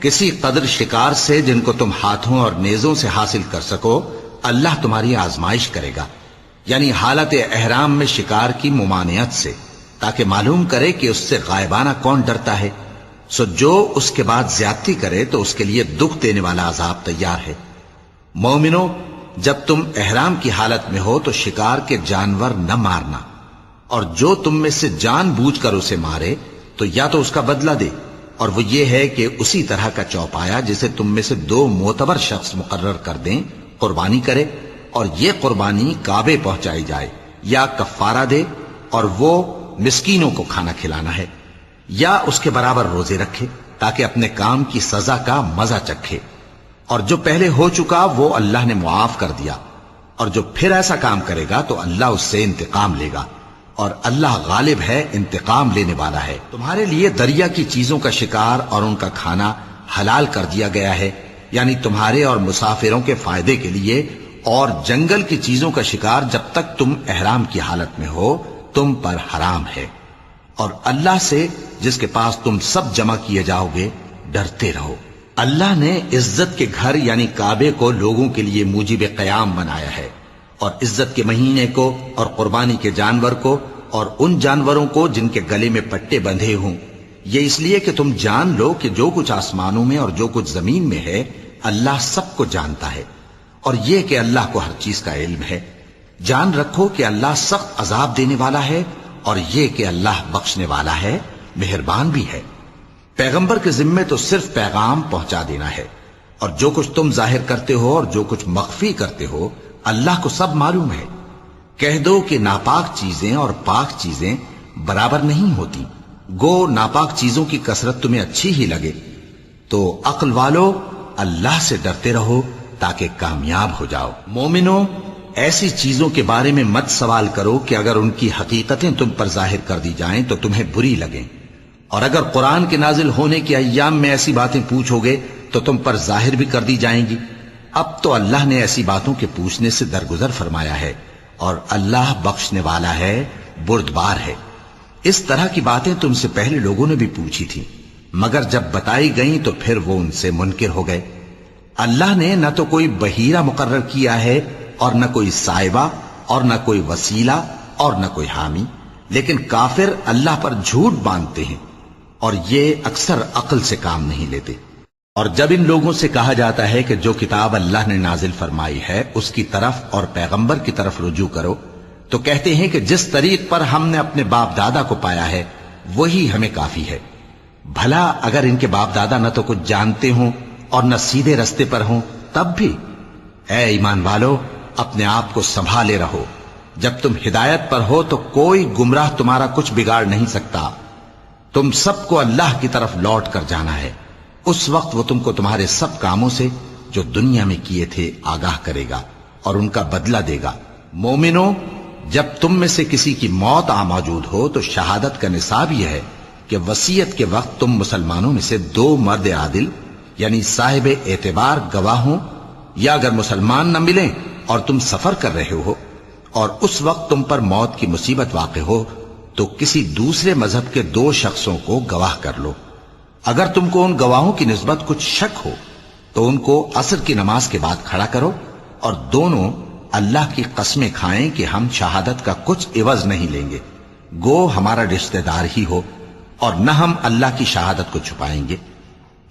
کسی قدر شکار سے جن کو تم ہاتھوں اور نیزوں سے حاصل کر سکو اللہ تمہاری آزمائش کرے گا، یعنی حالت احرام میں شکار کی ممانعت سے، تاکہ معلوم کرے کہ اس سے غائبانہ کون ڈرتا ہے۔ سو جو اس کے بعد زیادتی کرے تو اس کے لیے دکھ دینے والا عذاب تیار ہے۔ مومنوں، جب تم احرام کی حالت میں ہو تو شکار کے جانور نہ مارنا، اور جو تم میں سے جان بوجھ کر اسے مارے تو یا تو اس کا بدلہ دے، اور وہ یہ ہے کہ اسی طرح کا چوپایا جسے تم میں سے 2 معتبر شخص مقرر کر دیں قربانی کرے، اور یہ قربانی کعبے پہنچائی جائے، یا کفارہ دے اور وہ مسکینوں کو کھانا کھلانا ہے، یا اس کے برابر روزے رکھے تاکہ اپنے کام کی سزا کا مزہ چکھے، اور جو پہلے ہو چکا وہ اللہ نے معاف کر دیا، اور جو پھر ایسا کام کرے گا تو اللہ اس سے انتقام لے گا، اور اللہ غالب ہے، انتقام لینے والا ہے۔ تمہارے لیے دریا کی چیزوں کا شکار اور ان کا کھانا حلال کر دیا گیا ہے، یعنی تمہارے اور مسافروں کے فائدے کے لیے، اور جنگل کی چیزوں کا شکار جب تک تم احرام کی حالت میں ہو تم پر حرام ہے، اور اللہ سے جس کے پاس تم سب جمع کیے جاؤ گے ڈرتے رہو۔ اللہ نے عزت کے گھر یعنی کعبے کو لوگوں کے لیے موجب قیام بنایا ہے، اور عزت کے مہینے کو اور قربانی کے جانور کو اور ان جانوروں کو جن کے گلے میں پٹے بندھے ہوں، یہ اس لیے کہ تم جان لو کہ جو کچھ آسمانوں میں اور جو کچھ زمین میں ہے اللہ سب کو جانتا ہے، اور یہ کہ اللہ کو ہر چیز کا علم ہے۔ جان رکھو کہ اللہ سخت عذاب دینے والا ہے، اور یہ کہ اللہ بخشنے والا ہے، مہربان بھی ہے۔ پیغمبر کے ذمے تو صرف پیغام پہنچا دینا ہے، اور جو کچھ تم ظاہر کرتے ہو اور جو کچھ مخفی کرتے ہو اللہ کو سب معلوم ہے۔ کہہ دو کہ ناپاک چیزیں اور پاک چیزیں برابر نہیں ہوتی، گو ناپاک چیزوں کی کثرت تمہیں اچھی ہی لگے، تو عقل والو اللہ سے ڈرتے رہو تاکہ کامیاب ہو جاؤ۔ مومنو، ایسی چیزوں کے بارے میں مت سوال کرو کہ اگر ان کی حقیقتیں تم پر ظاہر کر دی جائیں تو تمہیں بری لگیں، اور اگر قرآن کے نازل ہونے کے ایام میں ایسی باتیں پوچھو گے تو تم پر ظاہر بھی کر دی جائیں گی۔ اب تو اللہ نے ایسی باتوں کے پوچھنے سے درگزر فرمایا ہے، اور اللہ بخشنے والا ہے، بردبار ہے۔ اس طرح کی باتیں تم سے پہلے لوگوں نے بھی پوچھی تھی، مگر جب بتائی گئیں تو پھر وہ ان سے منکر ہو گئے۔ اللہ نے نہ تو کوئی بحیرہ مقرر کیا ہے اور نہ کوئی سائبہ اور نہ کوئی وسیلہ اور نہ کوئی حامی، لیکن کافر اللہ پر جھوٹ باندھتے ہیں، اور یہ اکثر عقل سے کام نہیں لیتے۔ اور جب ان لوگوں سے کہا جاتا ہے کہ جو کتاب اللہ نے نازل فرمائی ہے اس کی طرف اور پیغمبر کی طرف رجوع کرو، تو کہتے ہیں کہ جس طریق پر ہم نے اپنے باپ دادا کو پایا ہے وہی ہمیں کافی ہے۔ بھلا اگر ان کے باپ دادا نہ تو کچھ جانتے ہوں اور نہ سیدھے رستے پر ہوں تب بھی؟ اے ایمان والو، اپنے آپ کو سنبھالے رہو، جب تم ہدایت پر ہو تو کوئی گمراہ تمہارا کچھ بگاڑ نہیں سکتا۔ تم سب کو اللہ کی طرف لوٹ کر جانا ہے، اس وقت وہ تم کو تمہارے سب کاموں سے جو دنیا میں کیے تھے آگاہ کرے گا اور ان کا بدلہ دے گا۔ مومنو، جب تم میں سے کسی کی موت آ موجود ہو تو شہادت کا نصاب یہ ہے کہ وصیت کے وقت تم مسلمانوں میں سے 2 مرد عادل یعنی صاحب اعتبار گواہ ہوں، یا اگر مسلمان نہ ملیں اور تم سفر کر رہے ہو اور اس وقت تم پر موت کی مصیبت واقع ہو تو کسی دوسرے مذہب کے 2 شخصوں کو گواہ کر لو۔ اگر تم کو ان گواہوں کی نسبت کچھ شک ہو تو ان کو عصر کی نماز کے بعد کھڑا کرو، اور دونوں اللہ کی قسمیں کھائیں کہ ہم شہادت کا کچھ عوض نہیں لیں گے، گو ہمارا رشتہ دار ہی ہو، اور نہ ہم اللہ کی شہادت کو چھپائیں گے۔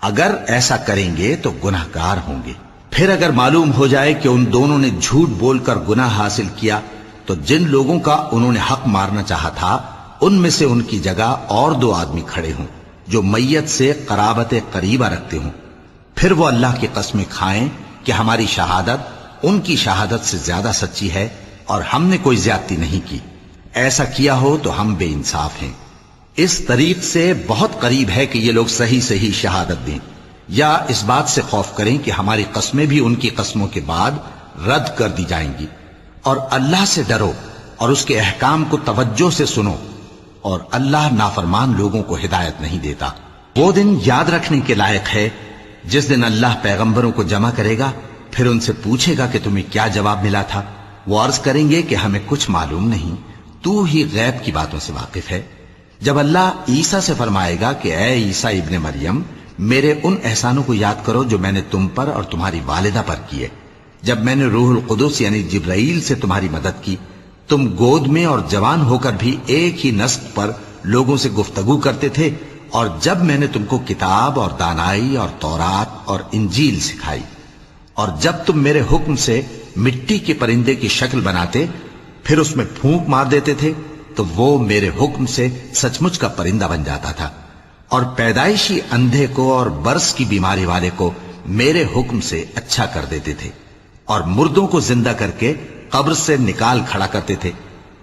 اگر ایسا کریں گے تو گناہ گار ہوں گے۔ پھر اگر معلوم ہو جائے کہ ان دونوں نے جھوٹ بول کر گناہ حاصل کیا تو جن لوگوں کا انہوں نے حق مارنا چاہا تھا ان میں سے ان کی جگہ اور 2 آدمی کھڑے ہوں جو میت سے قرابت قریبہ رکھتے ہوں، پھر وہ اللہ کی قسمیں کھائیں کہ ہماری شہادت ان کی شہادت سے زیادہ سچی ہے اور ہم نے کوئی زیادتی نہیں کی۔ ایسا کیا ہو تو ہم بے انصاف ہیں۔ اس طریق سے بہت قریب ہے کہ یہ لوگ صحیح صحیح شہادت دیں، یا اس بات سے خوف کریں کہ ہماری قسمیں بھی ان کی قسموں کے بعد رد کر دی جائیں گی۔ اور اللہ سے ڈرو اور اس کے احکام کو توجہ سے سنو، اور اللہ نافرمان لوگوں کو ہدایت نہیں دیتا۔ وہ دن یاد رکھنے کے لائق ہے جس دن اللہ پیغمبروں کو جمع کرے گا، پھر ان سے پوچھے گا کہ تمہیں کیا جواب ملا تھا۔ وہ عرض کریں گے کہ ہمیں کچھ معلوم نہیں، تو ہی غیب کی باتوں سے واقف ہے۔ جب اللہ عیسیٰ سے فرمائے گا کہ اے عیسیٰ ابن مریم، میرے ان احسانوں کو یاد کرو جو میں نے تم پر اور تمہاری والدہ پر کیے، جب میں نے روح القدس یعنی جبرائیل سے تمہاری مدد کی، تم گود میں اور جوان ہو کر بھی ایک ہی نسق پر لوگوں سے گفتگو کرتے تھے، اور جب میں نے تم کو کتاب اور دانائی اور تورات اور انجیل سکھائی، اور جب تم میرے حکم سے مٹی کے پرندے کی شکل بناتے پھر اس میں پھونک مار دیتے تھے تو وہ میرے حکم سے سچ مچ کا پرندہ بن جاتا تھا، اور پیدائشی اندھے کو اور برس کی بیماری والے کو میرے حکم سے اچھا کر دیتے تھے، اور مردوں کو زندہ کر کے قبر سے نکال کھڑا کرتے تھے۔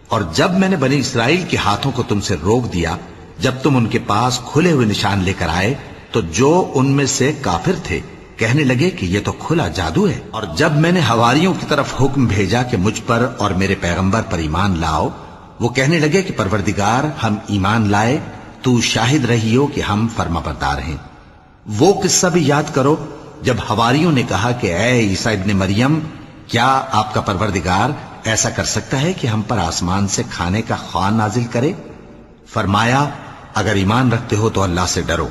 اور جب میں نے بنی اسرائیل کے ہاتھوں کو تم سے روک دیا جب تم ان کے پاس کھلے ہوئے نشان لے کر آئے تو جو ان میں سے کافر تھے کہنے لگے کہ یہ تو کھلا جادو ہے۔ اور جب میں نے حواریوں کی طرف حکم بھیجا کہ مجھ پر اور میرے پیغمبر پر ایمان لاؤ، وہ کہنے لگے کہ پروردگار، ہم ایمان لائے، تو شاہد رہی ہو کہ ہم فرما بردار ہیں۔ وہ قصہ بھی یاد کرو جب حواریوں نے کہا کہ اے عیسیٰ ابن مریم، کیا آپ کا پروردگار ایسا کر سکتا ہے کہ ہم پر آسمان سے کھانے کا خوان نازل کرے؟ فرمایا، اگر ایمان رکھتے ہو تو اللہ سے ڈرو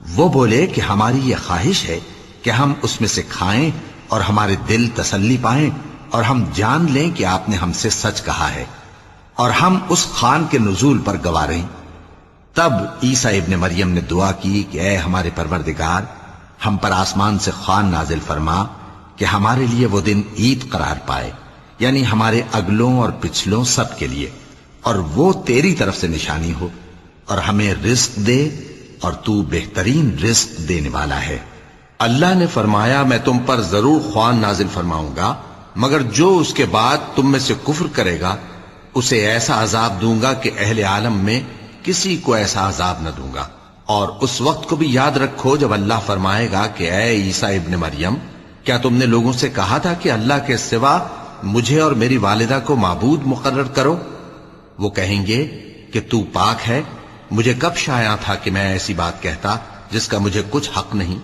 وہ بولے کہ ہماری یہ خواہش ہے کہ ہم اس میں سے کھائیں اور ہمارے دل تسلی پائیں اور ہم جان لیں کہ آپ نے ہم سے سچ کہا ہے اور ہم اس خوان کے نزول پر گواہ رہیں۔ تب عیسیٰ ابن مریم نے دعا کی کہ اے ہمارے پروردگار، ہم پر آسمان سے خوان نازل فرما کہ ہمارے لیے وہ دن عید قرار پائے، یعنی ہمارے اگلوں اور پچھلوں سب کے لیے، اور وہ تیری طرف سے نشانی ہو، اور ہمیں رزق دے اور تو بہترین رزق دینے والا ہے۔ اللہ نے فرمایا میں تم پر ضرور خوان نازل فرماؤں گا، مگر جو اس کے بعد تم میں سے کفر کرے گا اسے ایسا عذاب دوں گا کہ اہل عالم میں کسی کو ایسا عذاب نہ دوں گا۔ اور اس وقت کو بھی یاد رکھو جب اللہ فرمائے گا کہ اے عیسیٰ ابن مریم، کیا تم نے لوگوں سے کہا تھا کہ اللہ کے سوا مجھے اور میری والدہ کو معبود مقرر کرو؟ وہ کہیں گے کہ تو پاک ہے، مجھے کب شایع تھا کہ میں ایسی بات کہتا جس کا مجھے کچھ حق نہیں۔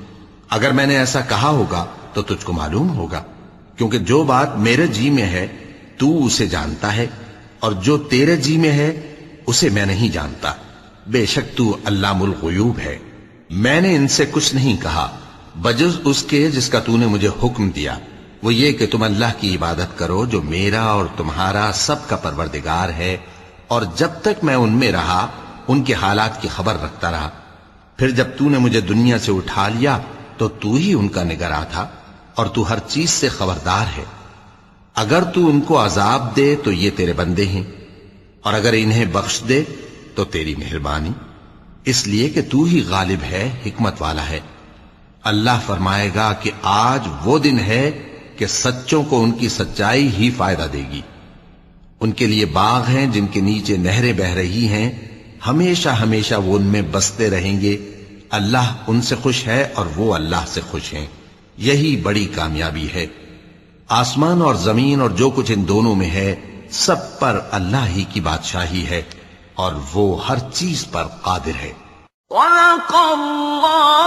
اگر میں نے ایسا کہا ہوگا تو تجھ کو معلوم ہوگا، کیونکہ جو بات میرے جی میں ہے تو اسے جانتا ہے، اور جو تیرے جی میں ہے اسے میں نہیں جانتا۔ بے شک تو علام الغیوب ہے۔ میں نے ان سے کچھ نہیں کہا بجز اس کے جس کا تو نے مجھے حکم دیا، وہ یہ کہ تم اللہ کی عبادت کرو جو میرا اور تمہارا سب کا پروردگار ہے، اور جب تک میں ان میں رہا ان کے حالات کی خبر رکھتا رہا۔ پھر جب تو نے مجھے دنیا سے اٹھا لیا تو تو ہی ان کا نگراں تھا، اور تو ہر چیز سے خبردار ہے۔ اگر تو ان کو عذاب دے تو یہ تیرے بندے ہیں، اور اگر انہیں بخش دے تو تیری مہربانی، اس لیے کہ تو ہی غالب ہے، حکمت والا ہے۔ اللہ فرمائے گا کہ آج وہ دن ہے کہ سچوں کو ان کی سچائی ہی فائدہ دے گی۔ ان کے لیے باغ ہیں جن کے نیچے نہریں بہ رہی ہیں، ہمیشہ ہمیشہ وہ ان میں بستے رہیں گے۔ اللہ ان سے خوش ہے اور وہ اللہ سے خوش ہیں، یہی بڑی کامیابی ہے۔ آسمان اور زمین اور جو کچھ ان دونوں میں ہے سب پر اللہ ہی کی بادشاہی ہے، اور وہ ہر چیز پر قادر ہے۔ وَلَقَ اللَّهُ